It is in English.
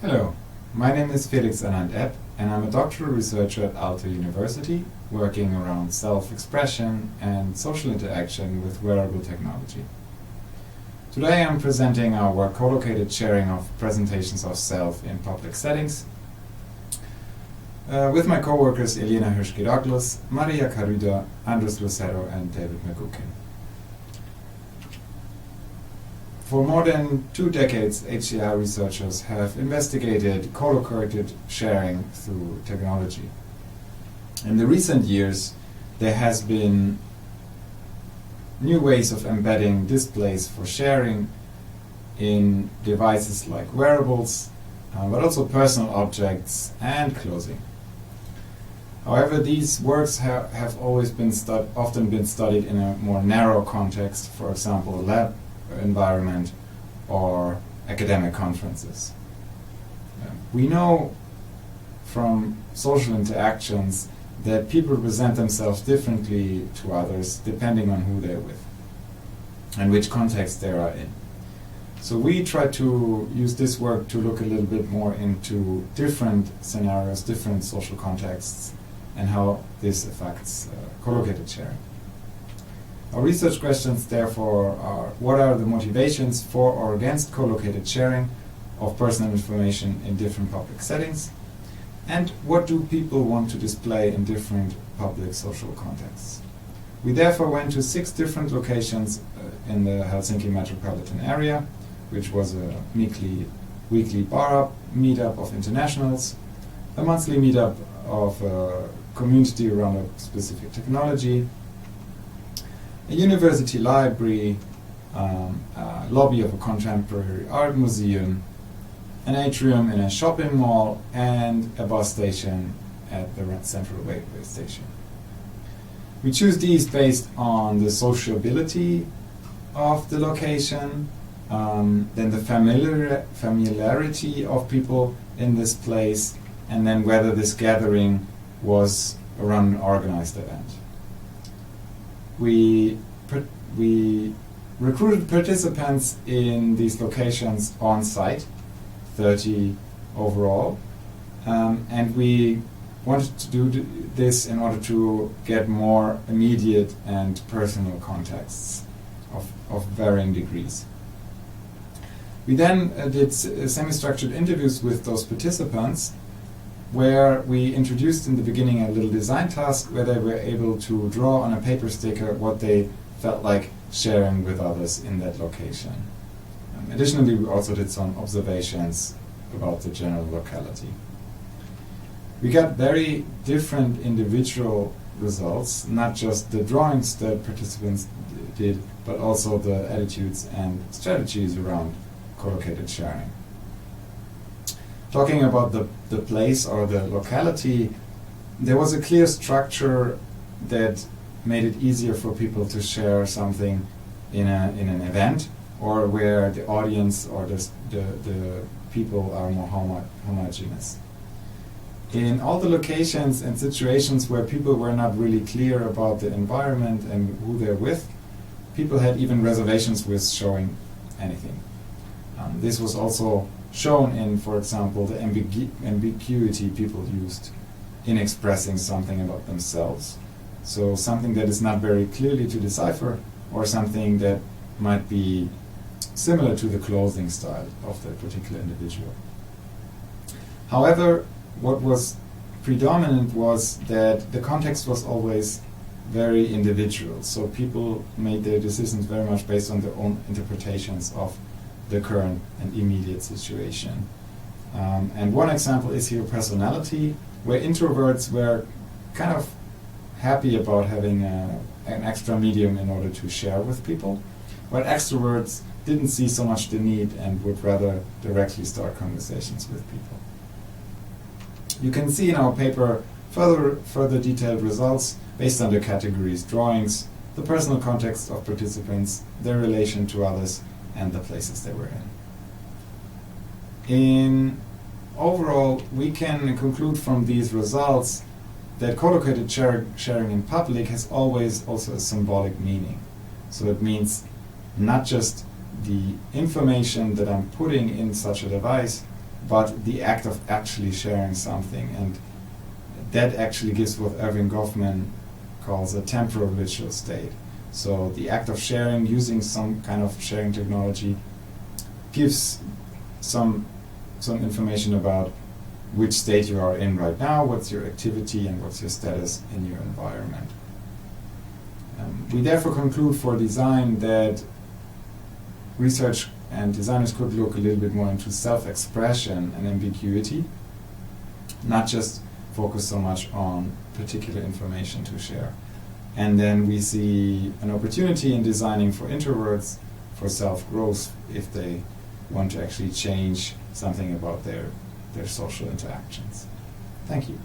Hello, my name is Felix Anand Epp, and I'm a doctoral researcher at Aalto University, working around self-expression and social interaction with wearable technology. Today I'm presenting our work Collocated sharing of presentations of self in public settings with my co-workers Elena Hirsch-Gedoglos, Maria Caruda, Andres Lucero and David McGuckin. For more than 2 decades, HCI researchers have investigated collocated sharing through technology. In the recent years, there has been new ways of embedding displays for sharing in devices like wearables, but also personal objects and clothing. However, these works have always been often been studied in a more narrow context, for example, a lab environment or academic conferences. We know from social interactions that people present themselves differently to others depending on who they're with and which context they are in. So we try to use this work to look a little bit more into different scenarios, different social contexts, and how this affects collocated sharing. Our research questions, therefore, are: what are the motivations for or against collocated sharing of personal information in different public settings? And what do people want to display in different public social contexts? We therefore went to 6 different locations in the Helsinki metropolitan area, which was a weekly bar-up meetup of internationals, a monthly meetup of a community around a specific technology, a university library, a lobby of a contemporary art museum, an atrium in a shopping mall, and a bus station at the central railway station. We choose these based on the sociability of the location, then the familiarity of people in this place, and then whether this gathering was a run and organized event. We recruited participants in these locations on site, 30 overall, and we wanted to do this in order to get more immediate and personal contexts of varying degrees. We then did semi-structured interviews with those participants, where we introduced in the beginning a little design task where they were able to draw on a paper sticker what they felt like sharing with others in that location. Additionally, we also did some observations about the general locality. We got very different individual results, not just the drawings that participants did, but also the attitudes and strategies around collocated sharing. Talking about the place or the locality, there was a clear structure that made it easier for people to share something in an event, or where the audience or the people are more homogeneous. In all the locations and situations where people were not really clear about the environment and who they're with, people had even reservations with showing anything. This was also shown in, for example, the ambiguity people used in expressing something about themselves. So something that is not very clearly to decipher, or something that might be similar to the clothing style of that particular individual. However, what was predominant was that the context was always very individual. So people made their decisions very much based on their own interpretations of the current and immediate situation. And one example is here personality, where introverts were kind of happy about having an extra medium in order to share with people, while extroverts didn't see so much the need and would rather directly start conversations with people. You can see in our paper further detailed results based on the categories: drawings, the personal context of participants, their relation to others, and the places they were in. Overall, we can conclude from these results that collocated sharing in public has always also a symbolic meaning. So it means not just the information that I'm putting in such a device, but the act of actually sharing something. And that actually gives what Erving Goffman calls a temporal ritual state. So the act of sharing, using some kind of sharing technology, gives some information about which state you are in right now, what's your activity, and what's your status in your environment. We therefore conclude for design that research and designers could look a little bit more into self-expression and ambiguity, not just focus so much on particular information to share. And then we see an opportunity in designing for introverts for self-growth if they want to actually change something about their social interactions. Thank you.